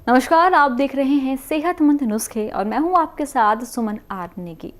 नमस्कार, आप देख रहे हैं सेहतमंद नुस्खे और मैं हूं आपके साथ सुमन आर नेगी।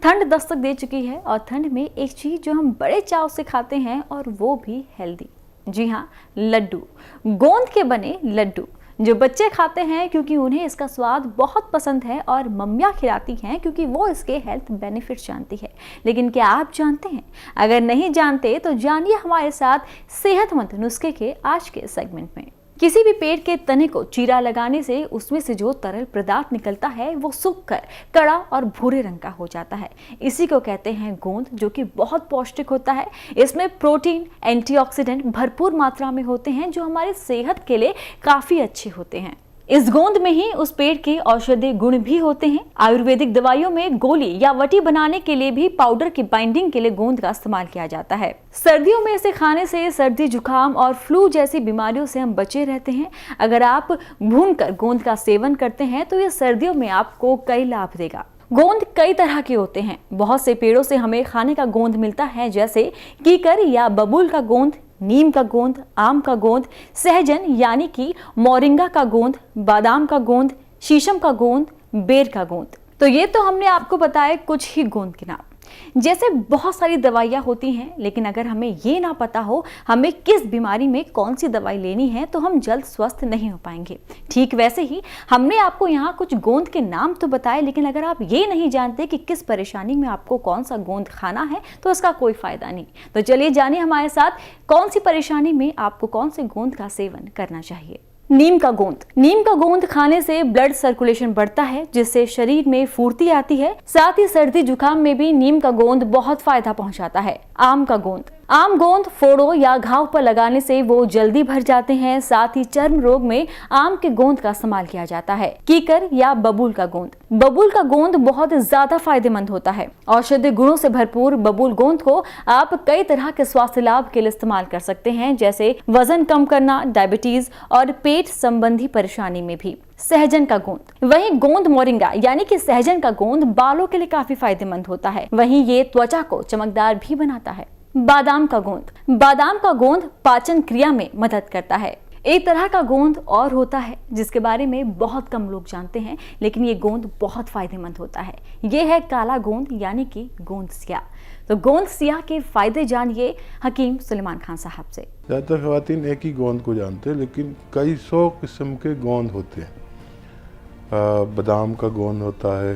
ठंड दस्तक दे चुकी है और ठंड में एक चीज जो हम बड़े चाव से खाते हैं और वो भी हेल्दी। जी हाँ, लड्डू। गोंद के बने लड्डू जो बच्चे खाते हैं क्योंकि उन्हें इसका स्वाद बहुत पसंद है और मम्मियाँ खिलाती हैं क्योंकि वो इसके हेल्थ बेनिफिट्स जानती है। लेकिन क्या आप जानते हैं? अगर नहीं जानते तो जानिए हमारे साथ सेहतमंद नुस्खे के आज के सेगमेंट में। किसी भी पेड़ के तने को चीरा लगाने से उसमें से जो तरल पदार्थ निकलता है वो सूखकर कड़ा और भूरे रंग का हो जाता है। इसी को कहते हैं गोंद, जो कि बहुत पौष्टिक होता है। इसमें प्रोटीन, एंटीऑक्सीडेंट भरपूर मात्रा में होते हैं जो हमारी सेहत के लिए काफी अच्छे होते हैं। इस गोंद में ही उस पेड़ के औषधीय गुण भी होते हैं। आयुर्वेदिक दवाइयों में गोली या वटी बनाने के लिए भी पाउडर की बाइंडिंग के लिए गोंद का इस्तेमाल किया जाता है। सर्दियों में इसे खाने से सर्दी, जुकाम और फ्लू जैसी बीमारियों से हम बचे रहते हैं। अगर आप भूनकर गोंद का सेवन करते हैं तो ये सर्दियों में आपको कई लाभ देगा। गोंद कई तरह के होते हैं। बहुत से पेड़ों से हमें खाने का गोंद मिलता है, जैसे कीकर या बबूल का गोंद, नीम का गोंद, आम का गोंद, सहजन यानी कि मोरिंगा का गोंद, बादाम का गोंद, शीशम का गोंद, बेर का गोंद। तो ये तो हमने आपको बताया कुछ ही गोंद के नाम। जैसे बहुत सारी दवाइयाँ होती हैं, लेकिन अगर हमें ये ना पता हो हमें किस बीमारी में कौन सी दवाई लेनी है तो हम जल्द स्वस्थ नहीं हो पाएंगे। ठीक वैसे ही हमने आपको यहाँ कुछ गोंद के नाम तो बताए, लेकिन अगर आप ये नहीं जानते कि किस परेशानी में आपको कौन सा गोंद खाना है तो इसका कोई फायदा नहीं। तो चलिए जानिए हमारे साथ कौन सी परेशानी में आपको कौन से गोंद का सेवन करना चाहिए। नीम का गोंद। नीम का गोंद खाने से ब्लड सर्कुलेशन बढ़ता है, जिससे शरीर में फुर्ती आती है। साथ ही सर्दी जुकाम में भी नीम का गोंद बहुत फायदा पहुंचाता है। आम का गोंद। आम गोंद फोड़ों या घाव पर लगाने से वो जल्दी भर जाते हैं। साथ ही चर्म रोग में आम के गोंद का इस्तेमाल किया जाता है। कीकर या बबूल का गोंद। बबूल का गोंद बहुत ज्यादा फायदेमंद होता है। औषधीय गुणों से भरपूर बबूल गोंद को आप कई तरह के स्वास्थ्य लाभ के लिए इस्तेमाल कर सकते हैं, जैसे वजन कम करना, डायबिटीज और पेट संबंधी परेशानी में भी। सहजन का गोंद। वहीं गोंद मोरिंगा यानी कि सहजन का गोंद बालों के लिए काफी फायदेमंद होता है। वहीं ये त्वचा को चमकदार भी बनाता है। बादाम का गोंद। बादाम का गोंद पाचन क्रिया में मदद करता है। एक तरह का गोंद और होता है जिसके बारे में बहुत कम लोग जानते हैं, लेकिन ये गोंद बहुत फायदेमंद होता है। ये है काला गोंद यानी कि गोंद सिया। तो गोंद सिया के फायदे जानिए हकीम सुलेमान खान साहब से। ज़्यादातर खवातीन एक ही गोंद को जानते हैं, लेकिन कई सौ किस्म के गोंद होते हैं। बादाम का गोंद होता है,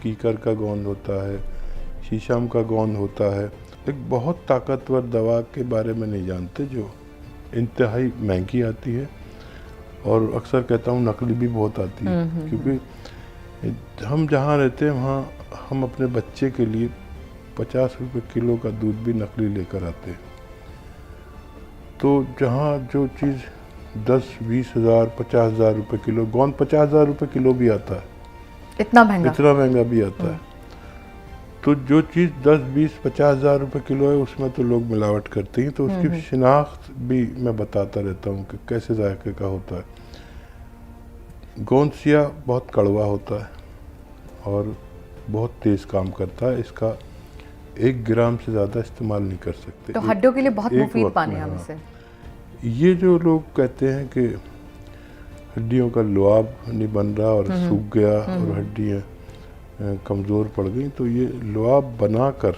कीकर का गोंद होता है, शीशम का गोंद होता है। एक बहुत ताकतवर दवा के बारे में नहीं जानते जो इंतहाई महंगी आती है, और अक्सर कहता हूँ नकली भी बहुत आती है। क्योंकि हम जहाँ रहते हैं वहाँ हम अपने बच्चे के लिए 50 रुपये किलो का दूध भी नकली लेकर आते हैं। तो जहाँ जो चीज़ 10, 20 हज़ार, 50 हज़ार रुपये किलो, गोंद 50 हज़ार रुपये किलो भी आता है। इतना महंगा भी आता है। तो जो चीज़ 10, 20, 50 हज़ार रुपये किलो है उसमें तो लोग मिलावट करते हैं। तो उसकी शिनाख्त भी मैं बताता रहता हूँ कि कैसे जायके का होता है। गोंद सिया बहुत कड़वा होता है और बहुत तेज़ काम करता है। इसका 1 ग्राम से ज़्यादा इस्तेमाल नहीं कर सकते। तो हड्डियों के लिए बहुत मुफीद पानी है हमसे। ये जो लोग कहते हैं कि हड्डियों का लुआब नहीं बन रहा और सूख गया और हड्डियाँ कमज़ोर पड़ गई, तो ये लुआब बनाकर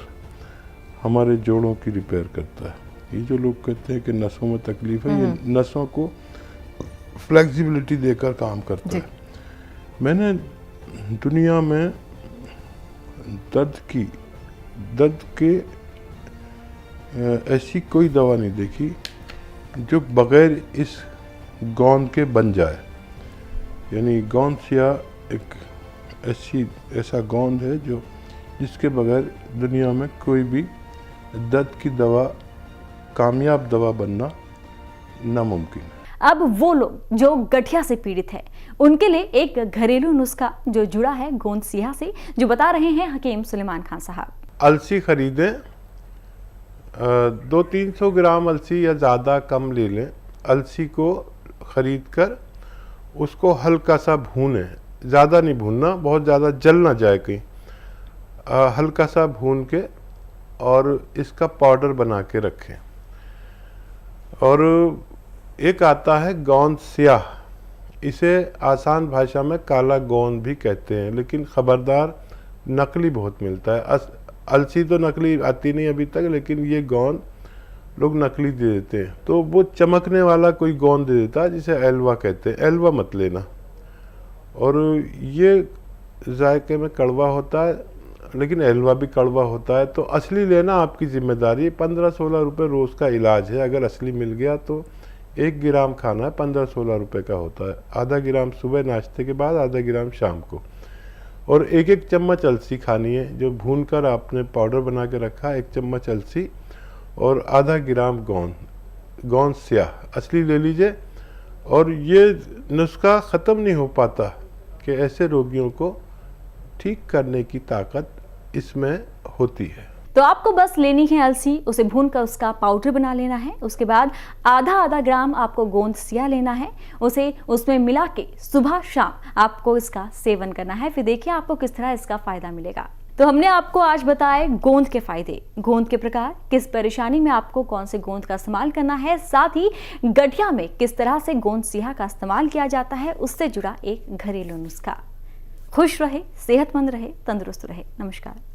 हमारे जोड़ों की रिपेयर करता है। ये जो लोग कहते हैं कि नसों में तकलीफ है, ये नसों को फ्लेक्सिबिलिटी देकर काम करता है। मैंने दुनिया में दर्द के ऐसी कोई दवा नहीं देखी जो बगैर इस गोंद के बन जाए। यानी गोंद सिया एक ऐसा गोंद है जो जिसके बगैर दुनिया में कोई भी दर्द की दवा, कामयाब दवा बनना नामुमकिन है। अब वो लोग जो गठिया से पीड़ित है उनके लिए एक घरेलू नुस्खा जो जुड़ा है गोंद सिया से, जो बता रहे हैं हकीम सुलेमान खान साहब। अलसी खरीदें, 200-300 ग्राम अलसी या ज़्यादा कम ले लें। अलसी को ख़रीद कर उसको हल्का सा भूनें, ज़्यादा नहीं भूनना, बहुत ज़्यादा जल ना जाए कहीं। हल्का सा भून के और इसका पाउडर बना के रखें। और एक आता है गोंद स्याह, इसे आसान भाषा में काला गोंद भी कहते हैं, लेकिन खबरदार नकली बहुत मिलता है। अलसी तो नकली आती नहीं अभी तक, लेकिन ये गोंद लोग नकली दे देते हैं। तो वो चमकने वाला कोई गोंद दे देता है जिसे एलवा कहते हैं, एलवा मत लेना। और ये जायके में कड़वा होता है, लेकिन एलवा भी कड़वा होता है। तो असली लेना आपकी जिम्मेदारी है। 15-16 रुपये रोज़ का इलाज है। अगर असली मिल गया तो 1 ग्राम खाना है, 15-16 रुपये का होता है। आधा ग्राम सुबह नाश्ते के बाद, आधा ग्राम शाम को। और 1-1 चम्मच अलसी खानी है, जो भून कर आपने पाउडर बना के रखा, 1 चम्मच अलसी और आधा ग्राम गोंद स्याह असली ले लीजिए। और ये नुस्खा ख़त्म नहीं हो पाता कि ऐसे रोगियों को ठीक करने की ताकत इसमें होती है। तो आपको बस लेनी है अलसी, उसे भूनकर उसका पाउडर बना लेना है। उसके बाद आधा ग्राम आपको गोंद स्याह लेना है, उसे उसमें मिला के सुबह शाम आपको इसका सेवन करना है। फिर देखिए आपको किस तरह इसका फायदा मिलेगा। तो हमने आपको आज बताए गोंद के फायदे, गोंद के प्रकार, किस परेशानी में आपको कौन से गोंद का इस्तेमाल करना है, साथ ही गठिया में किस तरह से गोंद स्याह का इस्तेमाल किया जाता है, उससे जुड़ा एक घरेलू नुस्खा। खुश रहे, सेहतमंद रहे, तंदुरुस्त रहे। नमस्कार।